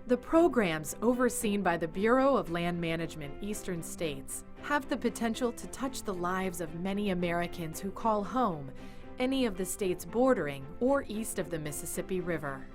The programs overseen by the Bureau of Land Management Eastern States have the potential to touch the lives of many Americans who call home any of the states bordering or east of the Mississippi River.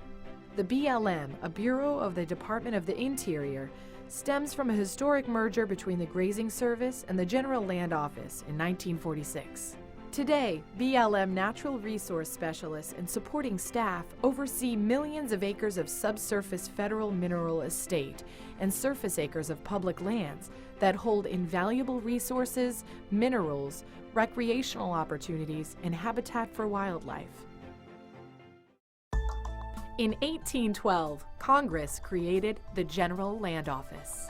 The BLM, a bureau of the Department of the Interior, stems from a historic merger between the Grazing Service and the General Land Office in 1946. Today, BLM natural resource specialists and supporting staff oversee millions of acres of subsurface federal mineral estate and surface acres of public lands that hold invaluable resources, minerals, recreational opportunities, and habitat for wildlife. In 1812, Congress created the General Land Office.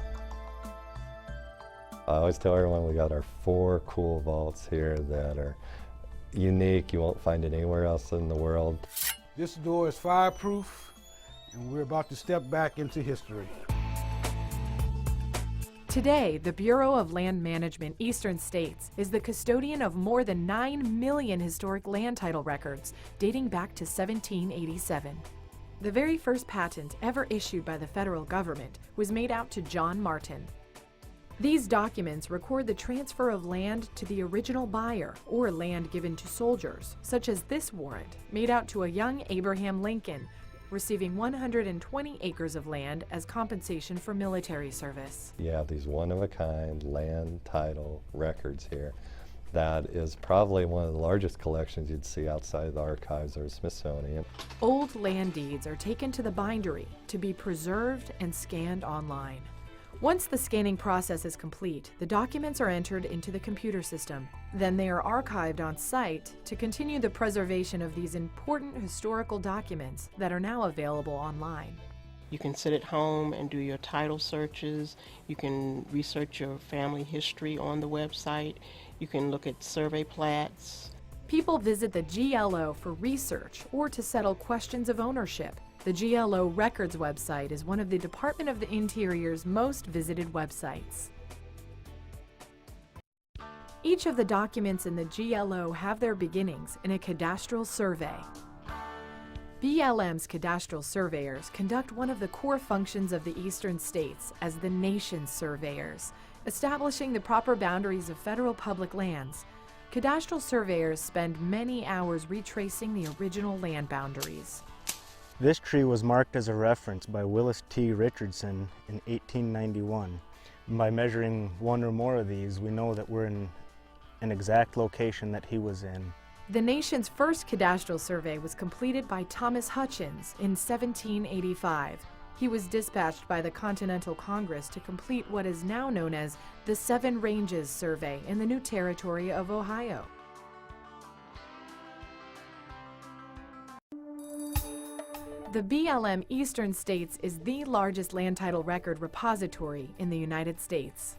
I always tell everyone we got our 4 cool vaults here that are unique. You won't find it anywhere else in the world. This door is fireproof, and we're about to step back into history. Today, the Bureau of Land Management Eastern States is the custodian of more than 9 million historic land title records dating back to 1787. The very first patent ever issued by the federal government was made out to John Martin. These documents record the transfer of land to the original buyer or land given to soldiers, such as this warrant made out to a young Abraham Lincoln, receiving 120 acres of land as compensation for military service. You have these one-of-a-kind land title records here. That is probably one of the largest collections you'd see outside the archives or Smithsonian. Old land deeds are taken to the bindery to be preserved and scanned online. Once the scanning process is complete, the documents are entered into the computer system. Then they are archived on site to continue the preservation of these important historical documents that are now available online. You can sit at home and do your title searches. You can research your family history on the website. You can look at survey plats. People visit the GLO for research or to settle questions of ownership. The GLO Records website is one of the Department of the Interior's most visited websites. Each of the documents in the GLO have their beginnings in a cadastral survey. BLM's cadastral surveyors conduct one of the core functions of the Eastern States as the nation's surveyors, establishing the proper boundaries of federal public lands. Cadastral surveyors spend many hours retracing the original land boundaries. This tree was marked as a reference by Willis T. Richardson in 1891. And by measuring one or more of these, we know that we're in an exact location that he was in. The nation's first cadastral survey was completed by Thomas Hutchins in 1785. He was dispatched by the Continental Congress to complete what is now known as the Seven Ranges Survey in the new territory of Ohio. The BLM Eastern States is the largest land title record repository in the United States.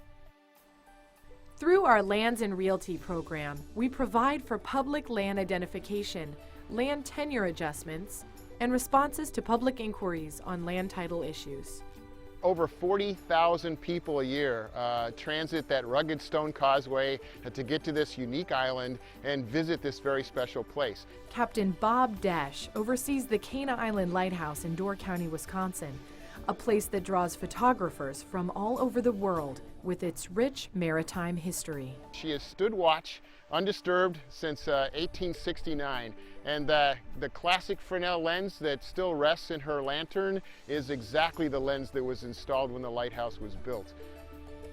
Through our Lands and Realty program, we provide for public land identification, land tenure adjustments, and responses to public inquiries on land title issues. Over 40,000 people a year transit that rugged stone causeway to get to this unique island and visit this very special place. Captain Bob Desch oversees the Cana Island Lighthouse in Door County, Wisconsin, a place that draws photographers from all over the world with its rich maritime history. She has stood watch undisturbed since 1869, and the classic Fresnel lens that still rests in her lantern is exactly the lens that was installed when the lighthouse was built.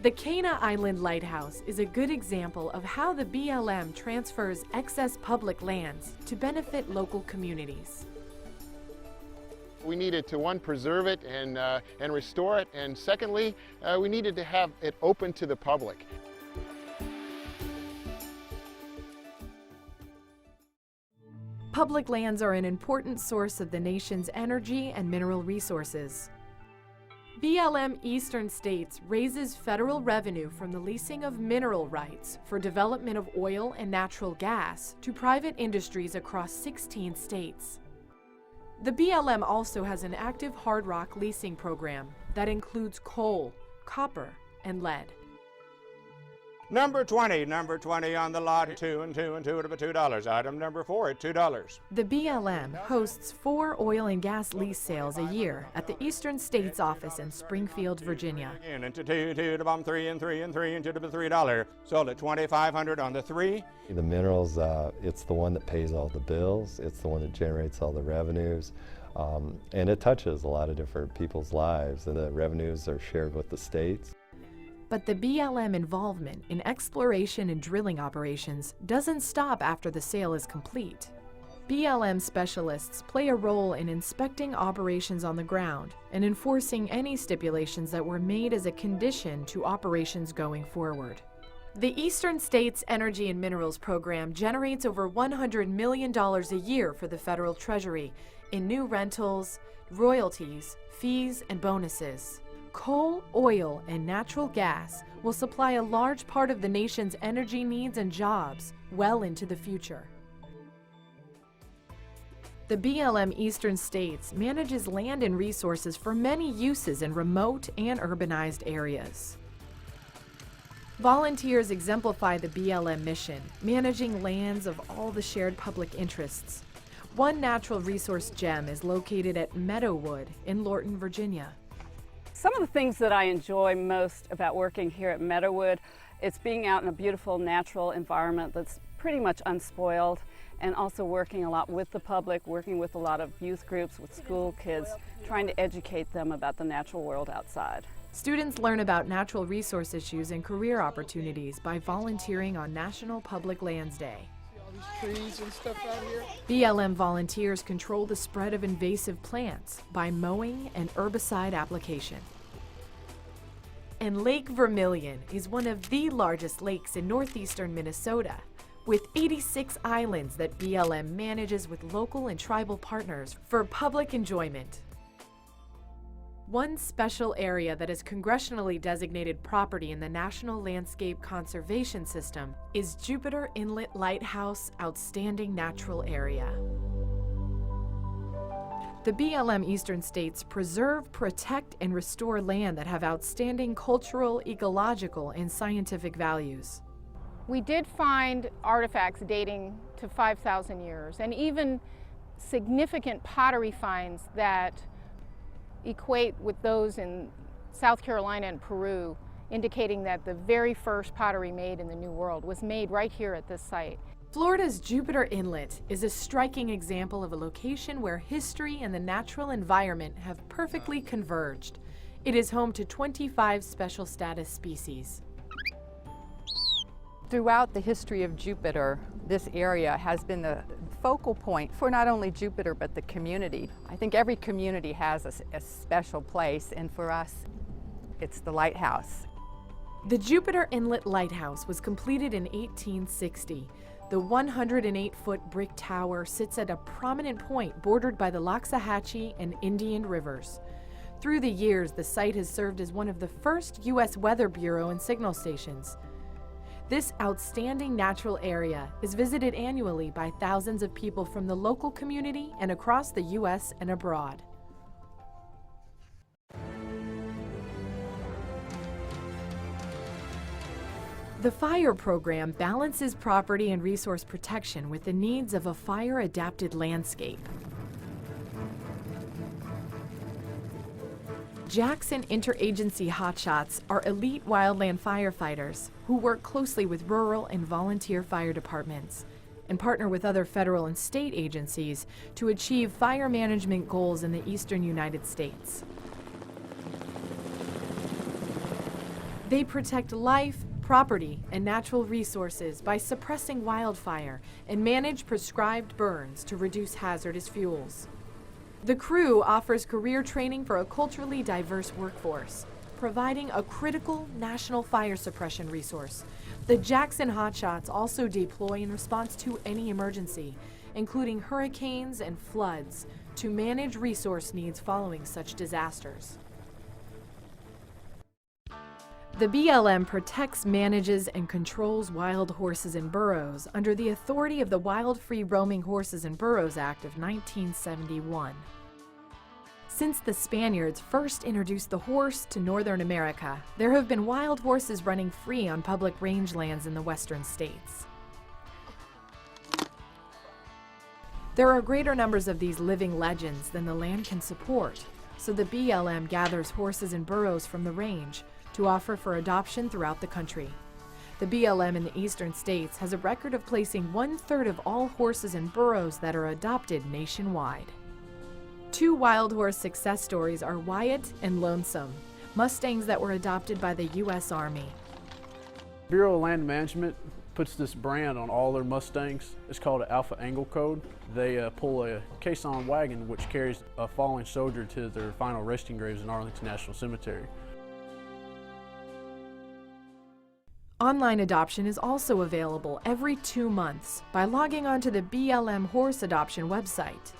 The Cana Island Lighthouse is a good example of how the BLM transfers excess public lands to benefit local communities. We needed to, one, preserve it and restore it, and secondly, we needed to have it open to the public. Public lands are an important source of the nation's energy and mineral resources. BLM Eastern States raises federal revenue from the leasing of mineral rights for development of oil and natural gas to private industries across 16 states. The BLM also has an active hard rock leasing program that includes coal, copper, and lead. Number 20 on the lot, 2 and 2 and 2 at $2. Item number 4 at $2. The BLM hosts 4 oil and gas lease sales a year at the Eastern States office in Springfield, Virginia. Again, into 2, 2 to bomb 3 and 3 and 3 and 2 to $3. Sold at $2,500 on the 3. The minerals, it's the one that pays all the bills, it's the one that generates all the revenues, and it touches a lot of different people's lives, and the revenues are shared with the states. But the BLM involvement in exploration and drilling operations doesn't stop after the sale is complete. BLM specialists play a role in inspecting operations on the ground and enforcing any stipulations that were made as a condition to operations going forward. The Eastern States Energy and Minerals Program generates over $100 million a year for the federal treasury in new rentals, royalties, fees, and bonuses. Coal, oil, and natural gas will supply a large part of the nation's energy needs and jobs well into the future. The BLM Eastern States manages land and resources for many uses in remote and urbanized areas. Volunteers exemplify the BLM mission, managing lands of all the shared public interests. One natural resource gem is located at Meadowood in Lorton, Virginia. Some of the things that I enjoy most about working here at Meadowood, it's being out in a beautiful natural environment that's pretty much unspoiled, and also working a lot with the public, working with a lot of youth groups, with school kids, trying to educate them about the natural world outside. Students learn about natural resource issues and career opportunities by volunteering on National Public Lands Day. Trees and stuff out here. BLM volunteers control the spread of invasive plants by mowing and herbicide application. And Lake Vermilion is one of the largest lakes in northeastern Minnesota, with 86 islands that BLM manages with local and tribal partners for public enjoyment. One special area that is congressionally designated property in the National Landscape Conservation System is Jupiter Inlet Lighthouse Outstanding Natural Area. The BLM Eastern States preserve, protect, and restore land that have outstanding cultural, ecological, and scientific values. We did find artifacts dating to 5,000 years, and even significant pottery finds that equate with those in South Carolina and Peru, indicating that the very first pottery made in the New World was made right here at this site. Florida's Jupiter Inlet is a striking example of a location where history and the natural environment have perfectly converged. It is home to 25 special status species. Throughout the history of Jupiter, this area has been the focal point for not only Jupiter but the community. I think every community has a special place, and for us, it's the lighthouse. The Jupiter Inlet Lighthouse was completed in 1860. The 108-foot brick tower sits at a prominent point bordered by the Loxahatchee and Indian rivers. Through the years, the site has served as one of the first U.S. Weather Bureau and signal stations. This outstanding natural area is visited annually by thousands of people from the local community and across the U.S. and abroad. The FIRE program balances property and resource protection with the needs of a fire-adapted landscape. Jackson Interagency Hotshots are elite wildland firefighters who work closely with rural and volunteer fire departments and partner with other federal and state agencies to achieve fire management goals in the eastern United States. They protect life, property, and natural resources by suppressing wildfire and manage prescribed burns to reduce hazardous fuels. The crew offers career training for a culturally diverse workforce, providing a critical national fire suppression resource. The Jackson Hotshots also deploy in response to any emergency, including hurricanes and floods, to manage resource needs following such disasters. The BLM protects, manages, and controls wild horses and burros under the authority of the Wild Free Roaming Horses and Burros Act of 1971. Since the Spaniards first introduced the horse to northern America, there have been wild horses running free on public rangelands in the western states. There are greater numbers of these living legends than the land can support, so the BLM gathers horses and burros from the range to offer for adoption throughout the country. The BLM in the eastern states has a record of placing 1/3 of all horses and burros that are adopted nationwide. Two wild horse success stories are Wyatt and Lonesome, Mustangs that were adopted by the U.S. Army. Bureau of Land Management puts this brand on all their Mustangs. It's called an Alpha Angle Code. They pull a caisson wagon which carries a fallen soldier to their final resting graves in Arlington National Cemetery. Online adoption is also available every 2 months by logging on to the BLM Horse Adoption website.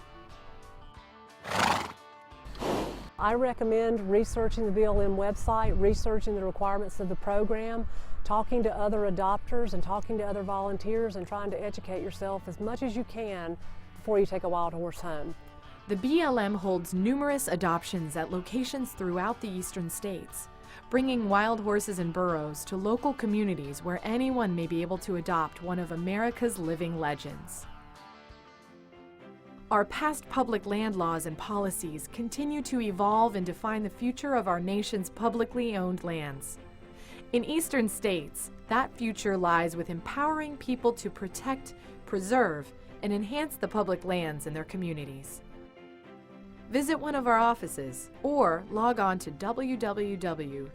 I recommend researching the BLM website, researching the requirements of the program, talking to other adopters and talking to other volunteers and trying to educate yourself as much as you can before you take a wild horse home. The BLM holds numerous adoptions at locations throughout the eastern states, bringing wild horses and burros to local communities where anyone may be able to adopt one of America's living legends. Our past public land laws and policies continue to evolve and define the future of our nation's publicly owned lands. In eastern states, that future lies with empowering people to protect, preserve, and enhance the public lands in their communities. Visit one of our offices or log on to www.blm.gov.